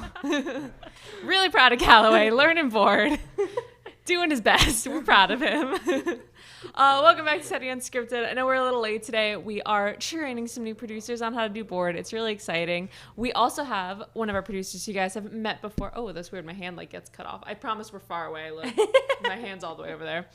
now. Really proud of Callaway, learning board, doing his best. We're proud of him. Welcome back to Study Unscripted. I know we're a little late today. We are training some new producers on how to do board. It's really exciting. We also have one of our producers you guys have met before. Oh, that's weird. My hand gets cut off. I promise we're far away. Look, my hand's all the way over there.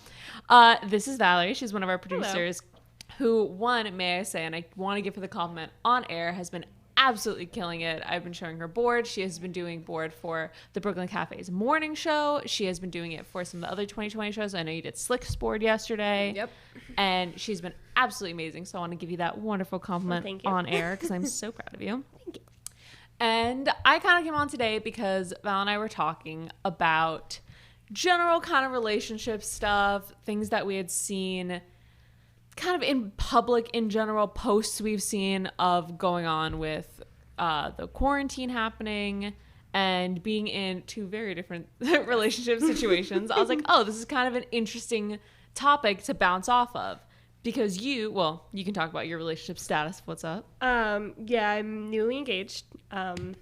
This is Valerie. She's one of our producers. Hello. Who, may I say, and I want to give her the compliment on air, has been absolutely killing it. I've been showing her board. She has been doing board for the Brooklyn Cafe's morning show. She has been doing it for some of the other 2020 shows. I know you did Slick's board yesterday. Yep. And she's been absolutely amazing. So I want to give you that wonderful compliment on air because I'm so proud of you. Thank you. And I kind of came on today because Val and I were talking about general kind of relationship stuff, things that we had seen kind of in public in general, posts we've seen of going on with the quarantine happening and being in two very different relationship situations. I was like, oh, this is kind of an interesting topic to bounce off of because you can talk about your relationship status. What's up? Yeah, I'm newly engaged. Thank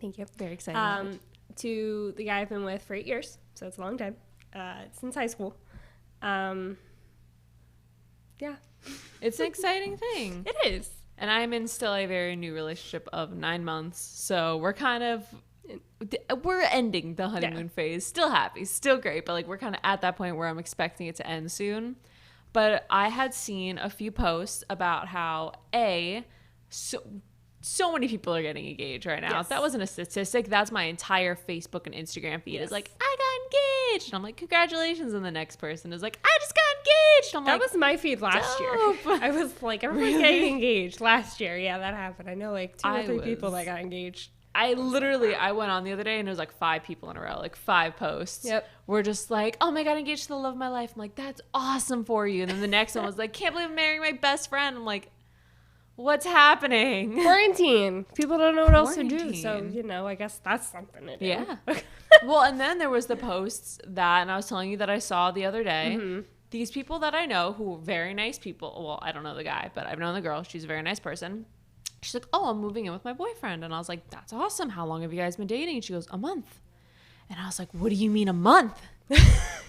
you. Very excited. To the guy I've been with for 8 years. So it's a long time. Since high school. Yeah. It's an exciting thing. It is. And I'm in still a very new relationship of 9 months. So we're ending the honeymoon phase. Still happy, still great. But like we're kind of at that point where I'm expecting it to end soon. But I had seen a few posts about how so many people are getting engaged right now. Yes. That wasn't a statistic. That's my entire Facebook and Instagram feed. Is like, I got engaged. And I'm like, congratulations. And the next person is like, I just got engaged. I'm that like, was my feed last year. I was like, everyone's getting engaged last year. Yeah, that happened. I know like two or three people that got engaged. I went on the other day and it was like 5 people in a row, like 5 posts. Yep. We're just like, oh my God, engaged to the love of my life. I'm like, that's awesome for you. And then the next one was like, can't believe I'm marrying my best friend. I'm like, what's happening? Quarantine. People don't know what else to do. So, I guess that's something to do. Yeah. Well, and then there was the posts and I was telling you that I saw the other day. Mm-hmm. These people that I know who are very nice people. Well, I don't know the guy, but I've known the girl. She's a very nice person. She's like, oh, I'm moving in with my boyfriend. And I was like, that's awesome. How long have you guys been dating? And she goes, a month. And I was like, what do you mean a month?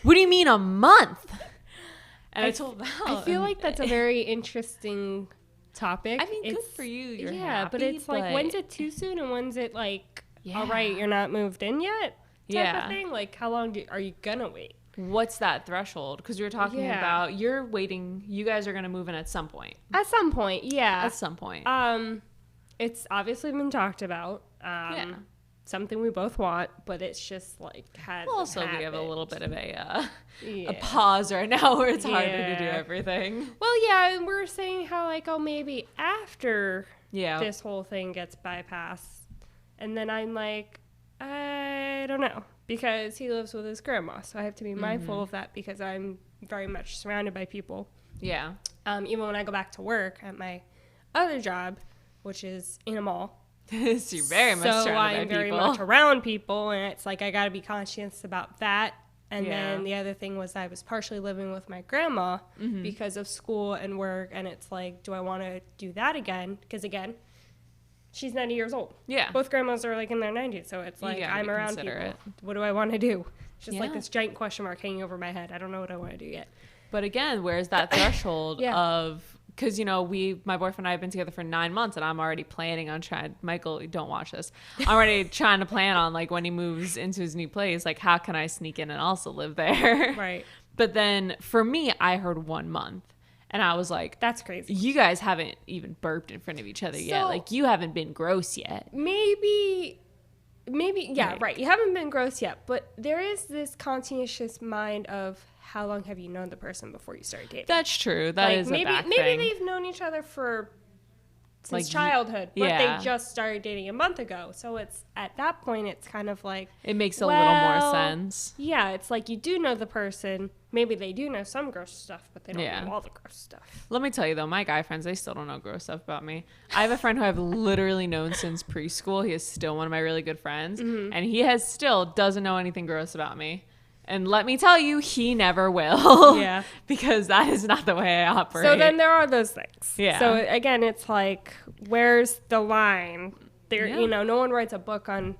What do you mean a month? And I told Val. I feel like that's a very interesting topic. I mean, good for you. You're happy, but it's like, when's it too soon and when's it like, all right, you're not moved in yet type of thing? Like, how long are you gonna wait? What's that threshold? Because we were talking about you're waiting. You guys are gonna move in at some point. At some point, yeah. At some point. It's obviously been talked about. Something we both want, but it's just like also we have a little bit of a pause right now where it's harder to do everything. Well, yeah, and we're saying how like, oh, maybe after this whole thing gets bypassed, and then I'm like, I don't know, because he lives with his grandma, so I have to be mindful of that because I'm very much surrounded by people. Yeah. Even when I go back to work at my other job, which is in a mall. So you're very much surrounded by people. So I'm very much around people, and it's like I got to be conscious about that. And then the other thing was I was partially living with my grandma because of school and work, and it's like, do I want to do that again? Because again, she's 90 years old. Yeah. Both grandmas are like in their 90s, so it's like I'm around people. What do I want to do? It's just like this giant question mark hanging over my head. I don't know what I want to do yet. But again, where's that threshold of... Because, my boyfriend and I have been together for 9 months, and I'm already planning on Michael, don't watch this. I'm already trying to plan on, like, when he moves into his new place, like, how can I sneak in and also live there? Right. But then, for me, I heard 1 month. And I was like, that's crazy. You guys haven't even burped in front of each other yet. Like, you haven't been gross yet. Maybe, right. You haven't been gross yet. But there is this conscientious mind of... how long have you known the person before you started dating? That's true. That is a back thing. Maybe they've known each other since childhood, but they just started dating a month ago. So it's at that point, it's kind of like... It makes a little more sense. Yeah, it's like you do know the person. Maybe they do know some gross stuff, but they don't know all the gross stuff. Let me tell you, though, my guy friends, they still don't know gross stuff about me. I have a friend who I've literally known since preschool. He is still one of my really good friends, and he doesn't know anything gross about me. And let me tell you, he never will. Yeah. Because that is not the way I operate. So then there are those things. Yeah. So again, it's like, where's the line? There, no one writes a book on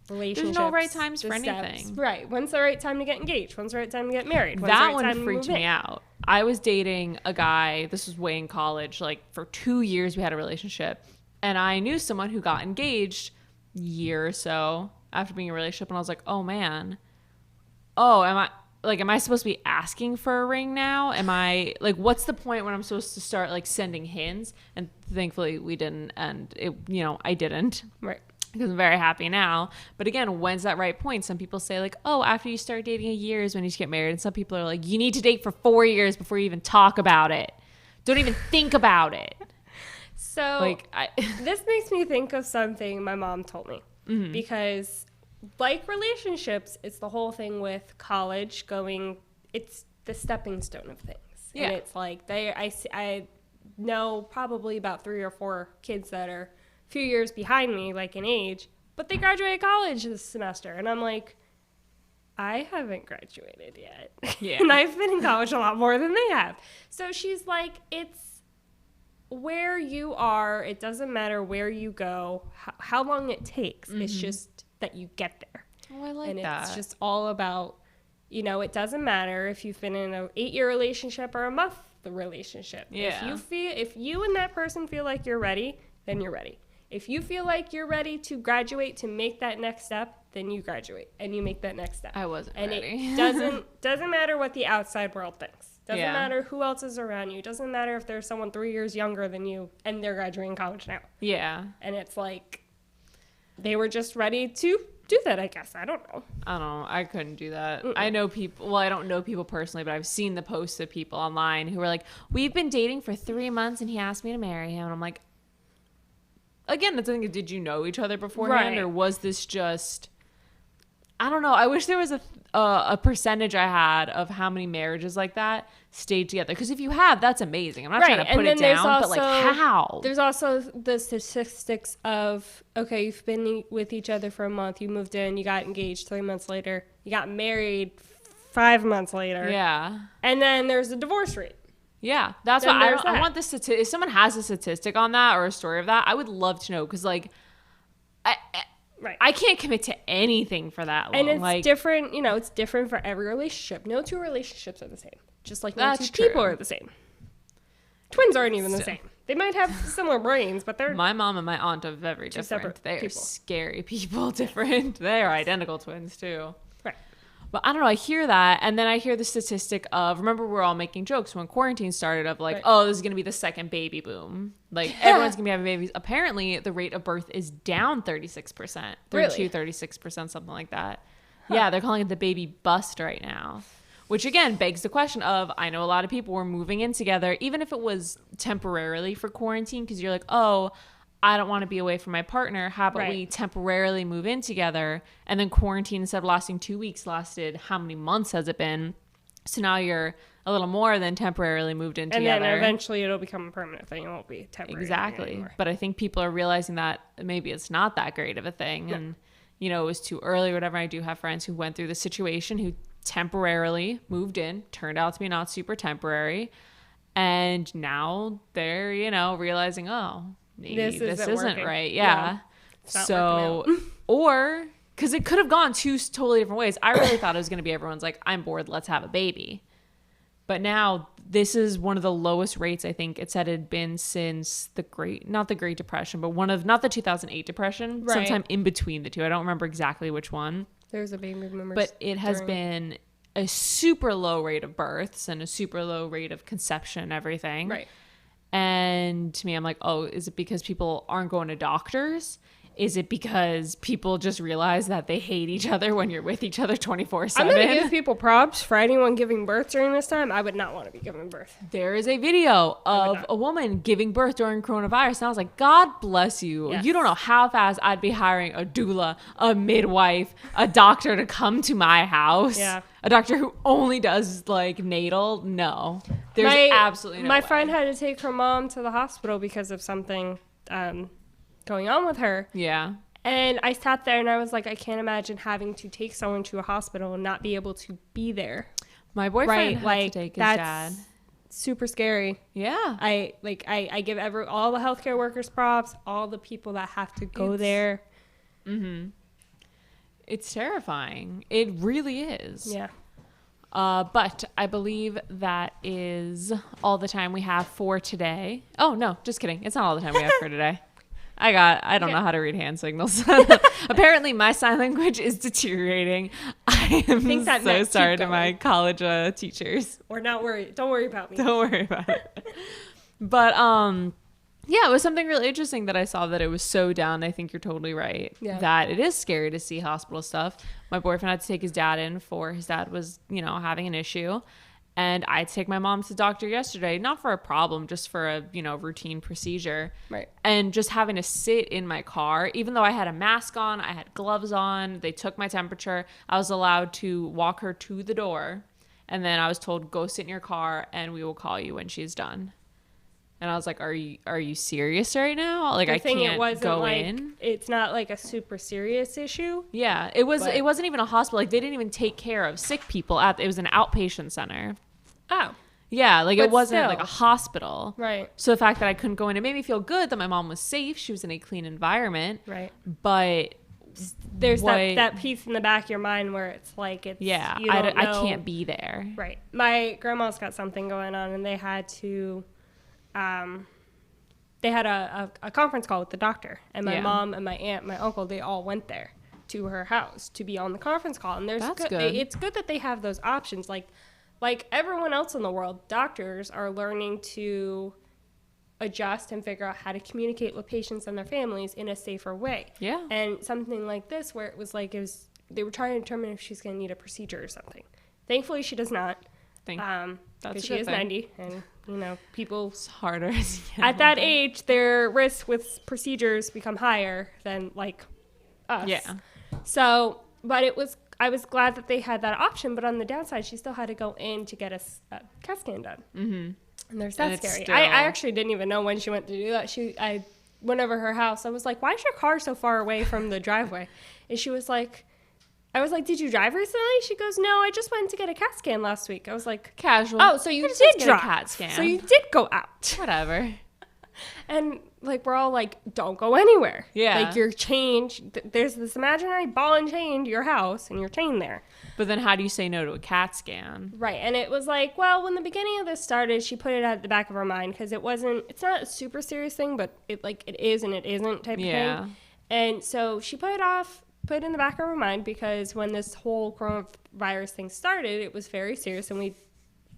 relationships. There's no right times the for steps. anything. Right. When's the right time to get engaged? When's the right time to get married? When's That the right one time to freaked move me in? out. I was dating a guy, this was way in college, like for 2 years we had a relationship. And I knew someone who got engaged a year or so after being in a relationship. And I was like, oh man, am I supposed to be asking for a ring now? Am I like, what's the point when I'm supposed to start like sending hints? And thankfully we didn't. And I didn't. Right. Because I'm very happy now. But again, when's that right point? Some people say like, oh, after you start dating a year is when you should get married. And some people are like, you need to date for 4 years before you even talk about it. Don't even think about it. So this makes me think of something my mom told me. Mm-hmm. Because like relationships, it's the whole thing with college it's the stepping stone of things. Yeah. And it's like I know probably about 3 or 4 kids that are a few years behind me, like in age, but they graduated college this semester. And I'm like, I haven't graduated yet. Yeah. And I've been in college a lot more than they have. So she's like, it's where you are. It doesn't matter where you go, how long it takes. Mm-hmm. It's just that you get there. Oh, I like and that. It's just all about, it doesn't matter if you've been in an 8-year relationship or a month relationship. Yeah. If you and that person feel like you're ready, then you're ready. If you feel like you're ready to graduate, to make that next step, then you graduate and you make that next step. I wasn't and ready. It doesn't matter what the outside world thinks. Doesn't matter who else is around you. Doesn't matter if there's someone 3 years younger than you and they're graduating college now. Yeah. And it's like they were just ready to do that, I guess. I don't know. I couldn't do that. Mm-mm. I know people. Well, I don't know people personally, but I've seen the posts of people online who are like, we've been dating for 3 months and he asked me to marry him. And I'm like, again, that's the thing. Did you know each other beforehand? Right. Or was this just, I don't know. I wish there was a percentage I had of how many marriages like that stayed together. Because if you have, that's amazing. I'm not trying to put it down, but like how? There's also the statistics of, okay, you've been with each other for a month, you moved in, you got engaged 3 months later, you got married 5 months later. Yeah. And then there's the divorce rate. Yeah, that's what I want this statistic. If someone has a statistic on that or a story of that, I would love to know because like I can't commit to anything for that long. And it's different, it's different for every relationship. No 2 relationships are the same. Just like no 2 people are the same. Twins aren't even the same. They might have similar brains, but they're my mom and my aunt are very different. They are scary people, different. They are identical twins too. Right. But I don't know. I hear that, and then I hear the statistic of, remember we're all making jokes when quarantine started of like, oh, this is going to be the second baby boom. Like everyone's going to be having babies. Apparently, the rate of birth is down 36%, 36%, something like that. Huh. Yeah, they're calling it the baby bust right now. Which again begs the question of, I know a lot of people were moving in together, even if it was temporarily for quarantine, because you're like, oh, I don't want to be away from my partner. How about we temporarily move in together? And then quarantine, instead of lasting 2 weeks, lasted how many months has it been? So now you're a little more than temporarily moved in together. And then eventually it'll become a permanent thing. It won't be temporary. Exactly. Anymore. But I think people are realizing that maybe it's not that great of a thing. Yeah. And, it was too early or whatever. I do have friends who went through the situation who temporarily moved in, turned out to be not super temporary. And now they're, realizing, oh, maybe this isn't right. Yeah. So, or because it could have gone 2 totally different ways. I really thought it was going to be everyone's like, I'm bored, let's have a baby. But now this is one of the lowest rates I think it said it had been since not the Great Depression, but not the 2008 Depression, sometime in between the two. I don't remember exactly which one. There's a baby boomers. But it has been a super low rate of births and a super low rate of conception and everything. Right. And to me, I'm like, oh, is it because people aren't going to doctors? Is it because people just realize that they hate each other when you're with each other 24/7? I'm going to give people props for anyone giving birth during this time. I would not want to be giving birth. There is a video of a woman giving birth during coronavirus. And I was like, God bless you. Yes. You don't know how fast I'd be hiring a doula, a midwife, a doctor to come to my house. Yeah. A doctor who only does like natal. No. There's absolutely no way. My friend had to take her mom to the hospital because of something going on with her. Yeah. And I sat there and I was like, I can't imagine having to take someone to a hospital and not be able to be there. My boyfriend had to take his dad. Super scary. Yeah. I give all the healthcare workers props, all the people that have to go there. Mm-hmm. It's terrifying. It really is. Yeah. But I believe that is all the time we have for today. Oh, no, just kidding. It's not all the time we have for today. I don't know how to read hand signals. Apparently, my sign language is deteriorating. I am so sorry to my college teachers. Or not worry. Don't worry about me. Don't worry about it. But yeah, it was something really interesting that I saw that it was so down. I think you're totally right. Yeah. That it is scary to see hospital stuff. My boyfriend had to take his dad in for his dad was, having an issue. And I had to take my mom to the doctor yesterday, not for a problem, just for a, routine procedure. Right. And just having to sit in my car, even though I had a mask on, I had gloves on, they took my temperature, I was allowed to walk her to the door. And then I was told, go sit in your car and we will call you when she's done. And I was like, are you serious right now? Like, I can't go in. It's not like a super serious issue. Yeah, it wasn't even a hospital. Like, they didn't even take care of sick people it was an outpatient center. Oh. Yeah, like But it wasn't still. like a hospital. Right. So the fact that I couldn't go in, it made me feel good that my mom was safe. She was in a clean environment. Right. But there's that piece in the back of your mind where it's like, you don't know. I can't be there. Right. My grandma's got something going on, and they had to, they had a conference call with the doctor, and my mom and my aunt, my uncle, they all went there to her house to be on the conference call. And That's good. It's good that they have those options. Like everyone else in the world, doctors are learning to adjust and figure out how to communicate with patients and their families in a safer way. Yeah. And something like this, where it was they were trying to determine if she's going to need a procedure or something. Thankfully, she does not. Because she is 90, and people it's harder at that age, their risks with procedures become higher than like us. Yeah. So, but I was glad that they had that option, but on the downside, she still had to go in to get a CAT scan done. Mm-hmm. And that's scary. I actually didn't even know when she went to do that. I went over her house. I was like, why is your car so far away from the driveway? And she was like, I was like, did you drive recently? She goes, no, I just went to get a CAT scan last week. I was like, casual. Oh, so you did drive. A CAT scan. So you did go out. Whatever. And like, we're all like, don't go anywhere. Yeah. Like, you're chained. There's this imaginary ball and chain to your house, and you're chained there. But then how do you say no to a CAT scan? Right. And it was like, well, when the beginning of this started, she put it at the back of her mind because it's not a super serious thing, but it is and it isn't type of thing. And so she put it in the back of her mind because when this whole coronavirus thing started, it was very serious and we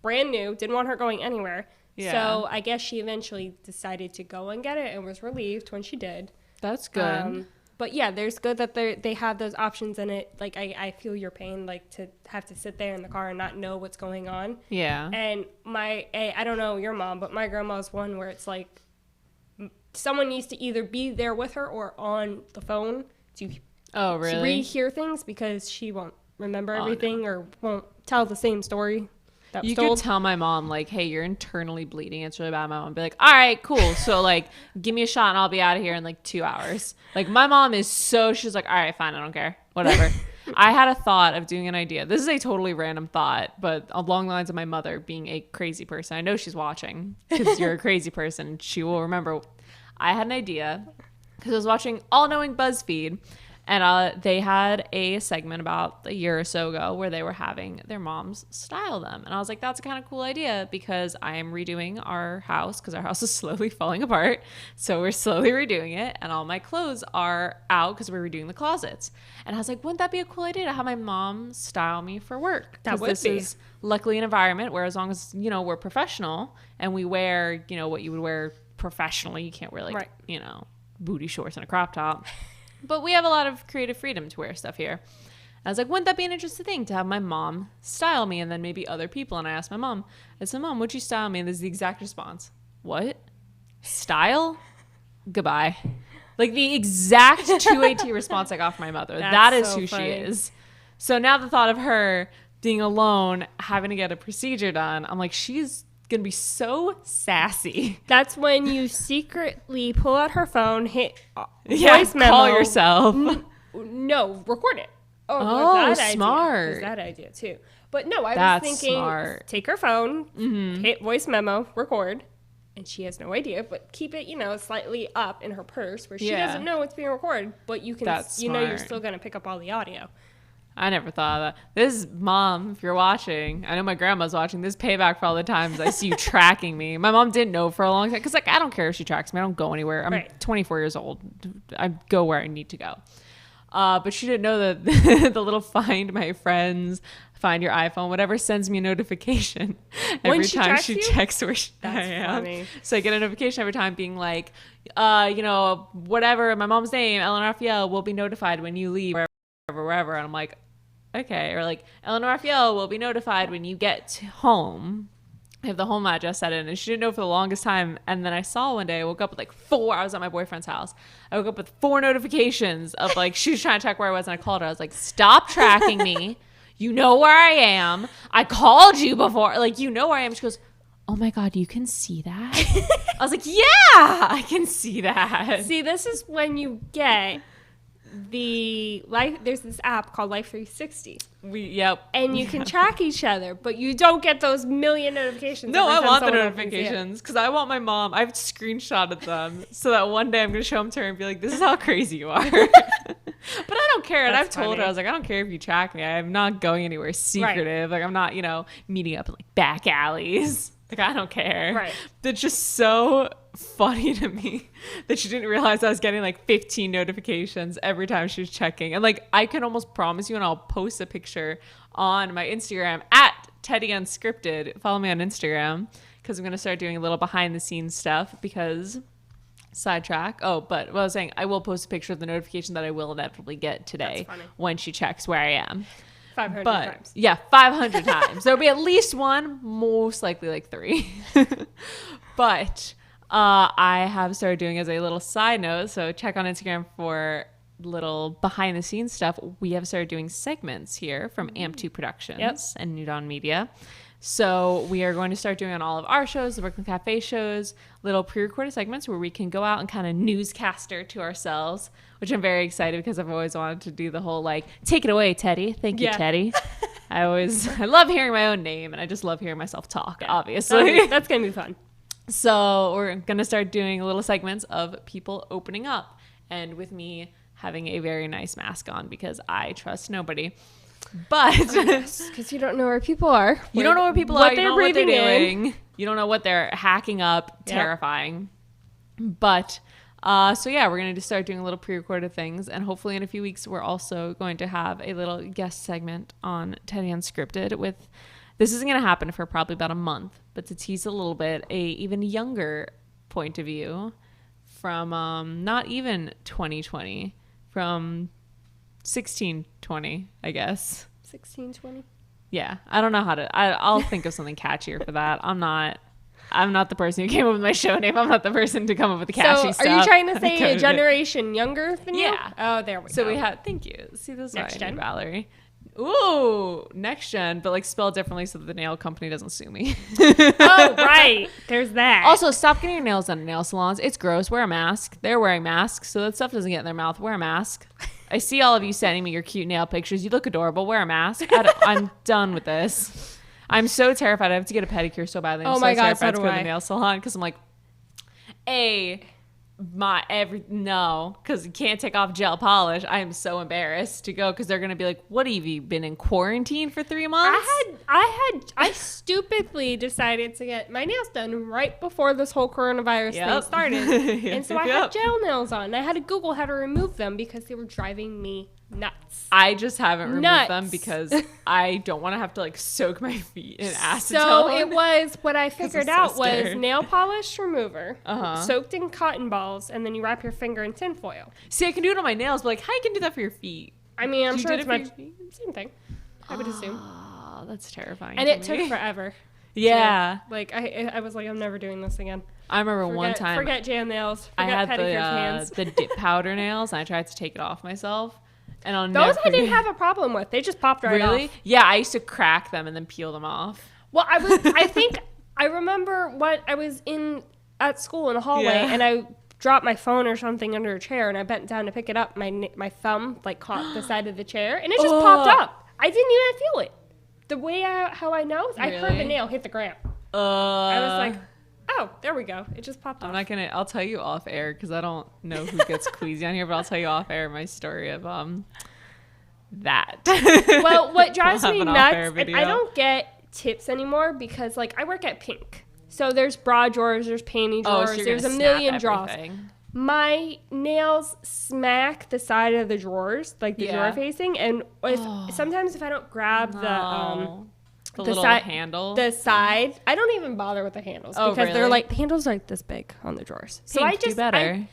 brand new, didn't want her going anywhere. Yeah. So I guess she eventually decided to go and get it and was relieved when she did. That's good. But yeah, there's good that they have those options in it. Like, I feel your pain, like, to have to sit there in the car and not know what's going on. Yeah. And I don't know your mom, but my grandma's one where it's like someone needs to either be there with her or on the phone to rehear things because she won't remember everything or won't tell the same story. You could tell my mom, like, hey, you're internally bleeding. It's really bad. My mom would be like, all right, cool. So, like, give me a shot and I'll be out of here in, like, 2 hours. Like, my mom is she's like, all right, fine. I don't care. Whatever. I had a thought of doing an idea. This is a totally random thought, but along the lines of my mother being a crazy person. I know she's watching because you're a crazy person. She will remember. I had an idea because I was watching All Knowing BuzzFeed. And they had a segment about a year or so ago where they were having their moms style them. And I was like, that's a kind of cool idea because I am redoing our house because our house is slowly falling apart. So we're slowly redoing it. And all my clothes are out because we're redoing the closets. And I was like, wouldn't that be a cool idea to have my mom style me for work? That would be. This is luckily an environment where as long as, we're professional and we wear, what you would wear professionally, you can't wear like, booty shorts and a crop top. But we have a lot of creative freedom to wear stuff here. I was like, wouldn't that be an interesting thing to have my mom style me and then maybe other people? And I asked my mom, I said, Mom, would you style me? And this is the exact response. What? Style? Goodbye. Like the exact 2AT response I got from my mother. That is so who funny. She is. So now the thought of her being alone, having to get a procedure done, I'm like, she's going to be so sassy. That's when you secretly pull out her phone, hit voice memo. Call yourself. No, record it. Smart. Is that idea too. But no, I was thinking, smart. Take her phone, hit voice memo, record, and she has no idea, but keep it, slightly up in her purse where she Yeah. doesn't know it's being recorded, but you can, That's you're smart. still going to pick up all the audio. I never thought of that. This is, Mom, if you're watching, I know my grandma's watching. This is payback for all the times I see you tracking me. My mom didn't know for a long time because, like, I don't care if she tracks me. I don't go anywhere. I'm 24 years old. I go where I need to go. But she didn't know that the little Find My Friends, Find Your iPhone, whatever, sends me a notification every time she checks where I am. Funny. So I get a notification every time being like, whatever, my mom's name, Ellen Raphael, will be notified when you leave wherever. And I'm like, okay. Or like, Ellen Raphael will be notified when you get home. I have the home address set in, and she didn't know for the longest time. And then I saw one day, I woke up with like 4, I was at my boyfriend's house. I woke up with 4 notifications of like, she was trying to check where I was, and I called her. I was like, stop tracking me. You know where I am. I called you before. Like, you know where I am. She goes, oh my God, you can see that? I was like, yeah, I can see that. See, this is when you get there's this app called Life 360. Yep. And you can track each other, but you don't get those million notifications. No, I want the notifications because I want my mom. I've screenshotted them so that one day I'm going to show them to her and be like, this is how crazy you are. But I don't care. And I've told her, I was like, I don't care if you track me. I'm not going anywhere secretive. Right. Like, I'm not, meeting up in like back alleys. Like, I don't care. Right. That's just so funny to me that she didn't realize I was getting like 15 notifications every time she was checking. And like, I can almost promise you, and I'll post a picture on my Instagram at Teddy Unscripted. Follow me on Instagram because I'm going to start doing a little behind the scenes stuff because sidetrack. Oh, but what I was saying, I will post a picture of the notification that I will inevitably get today when she checks where I am. 500 times. Yeah, 500 times. There'll be at least one, most likely like 3. But I have started doing as a little side note, so check on Instagram for little behind the scenes stuff. We have started doing segments here from AMP2 Productions and New Dawn Media. So we are going to start doing on all of our shows, the Brooklyn Cafe shows, little pre-recorded segments where we can go out and kind of newscaster to ourselves, which I'm very excited because I've always wanted to do the whole like, take it away, Teddy. Thank you, Teddy. I love hearing my own name, and I just love hearing myself talk, obviously. That's going to be fun. So we're going to start doing little segments of people opening up, and with me having a very nice mask on because I trust nobody. But because you don't know where people are. You don't know where people are. You don't know what they're doing. In. You don't know what they're hacking up. Terrifying. But so yeah, we're going to start doing a little pre-recorded things, and hopefully in a few weeks we're also going to have a little guest segment on Teddy Unscripted with. This isn't going to happen for probably about a month, but to tease a little bit, a even younger point of view from not even 2020, from 1620, I guess. 1620? Yeah, I don't know how to. I'll think of something catchier for that. I'm not the person who came up with my show name. I'm not the person to come up with the catchy stuff. So are you trying to say a generation younger than you? Yeah. Oh, there we go. So we have. Thank you. See, this is Next gen? Valerie. Ooh, next gen, but like spelled differently so that the nail company doesn't sue me. Oh, right. There's that. Also, stop getting your nails done at nail salons. It's gross. Wear a mask. They're wearing masks, so that stuff doesn't get in their mouth. Wear a mask. I see all of you sending me your cute nail pictures. You look adorable. Wear a mask. I'm done with this. I'm so terrified. I have to get a pedicure so badly. I'm terrified to go to the nail salon because I'm like, no, because you can't take off gel polish. I am so embarrassed to go because they're gonna be like, "What have you been in quarantine for 3 months?" I stupidly decided to get my nails done right before this whole coronavirus thing started, and so I had gel nails on. I had to Google how to remove them because they were driving me nuts. I just haven't removed them because I don't want to have to like soak my feet in acetone. So it was what I figured out was nail polish remover soaked in cotton balls, and then you wrap your finger in tinfoil. See, I can do it on my nails, but like, how you can do that for your feet? I mean, I'm sure it's much same thing. I would assume. Oh, that's terrifying. And it took forever. Yeah. So, like I was like, I'm never doing this again. I remember one time. Forget jam nails. I had hands. the dip powder nails, and I tried to take it off myself. And those I didn't have a problem with. They just popped right off. Really? Yeah, I used to crack them and then peel them off. Well, I remember what I was at school in the hallway, and I dropped my phone or something under a chair, and I bent down to pick it up. My thumb like caught the side of the chair, and it just popped up. I didn't even feel it. The way how I know is I heard the nail hit the ground. I was like, Oh, there we go. It just popped off. I'll tell you off air because I don't know who gets queasy on here, but I'll tell you off air my story of that. Well, what drives We'll me have an nuts, off-air video. I don't get tips anymore because, like, I work at Pink. So there's bra drawers, there's panty drawers, so you're there's a gonna million snap drawers. everything. My nails smack the side of the drawers, like the drawer facing, and sometimes if I don't grab the little handle, the side, I don't even bother with the handles because they're like the handles are like this big on the drawers. So Pink, I just do better.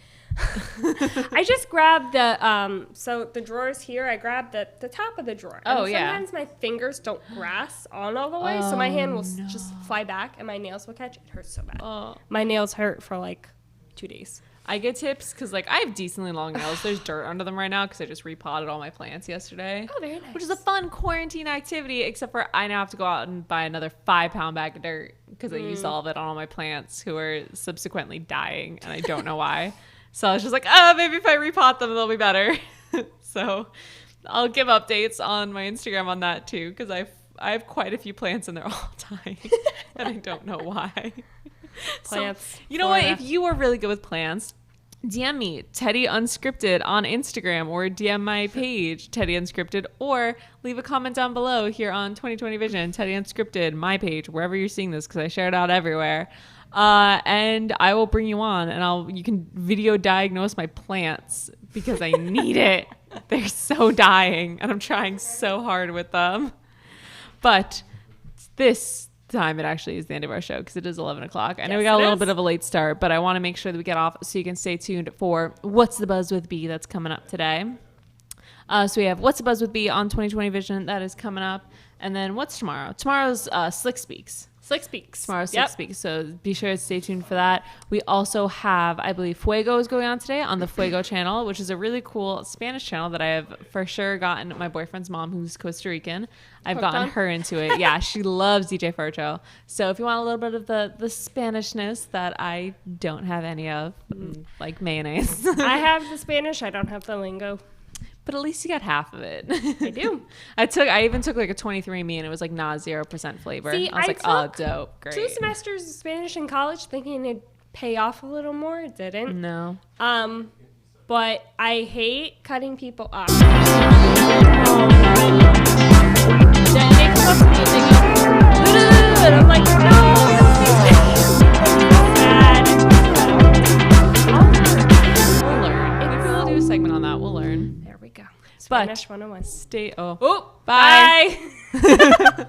I just grab the so the drawers here. I grab the top of the drawer. And sometimes my fingers don't grasp on all the way, so my hand will just fly back, and my nails will catch. It hurts so bad. My nails hurt for like 2 days. I get tips because, like, I have decently long nails. There's dirt under them right now because I just repotted all my plants yesterday. Oh, very nice. Which is a fun quarantine activity, except for I now have to go out and buy another 5-pound bag of dirt because I used all of it on all my plants who are subsequently dying, and I don't know why. So I was just like, maybe if I repot them, they'll be better. So I'll give updates on my Instagram on that, too, because I have quite a few plants and they're all dying, and I don't know why. Plants. So, you know what? If you are really good with plants, DM me, Teddy Unscripted on Instagram, or DM my page, Teddy Unscripted, or leave a comment down below here on 2020 Vision, Teddy Unscripted, my page, wherever you're seeing this, because I share it out everywhere. And I will bring you on, and you can video diagnose my plants because I need it. They're so dying, and I'm trying so hard with them. But this time it actually is the end of our show because it is 11 o'clock. I know we got a little bit of a late start, but I want to make sure that we get off so you can stay tuned for What's the Buzz with B that's coming up today. So we have What's the Buzz with B on 2020 Vision that is coming up, and then what's tomorrow? Tomorrow's Slick Speaks. Tomorrow's Slick Speaks, so be sure to stay tuned for that. We also have, I believe, Fuego is going on today on the Fuego channel, which is a really cool Spanish channel that I have for sure gotten my boyfriend's mom, who's Costa Rican. I've gotten her into it. Yeah, she loves DJ Fercho. So if you want a little bit of the Spanishness that I don't have any of, like mayonnaise. I have the Spanish. I don't have the lingo. But at least you got half of it. I do. I even took like a 23andMe, and it was like not 0% flavor. See, I was like, oh, dope. Great. 2 semesters of Spanish in college thinking it'd pay off a little more. It didn't. No. But I hate cutting people off. They come up to me and they go, and I'm like, no. We'll learn. Maybe we'll do a segment on that. We'll learn. There we go. Spanish But 101. stay. Oh, bye. bye.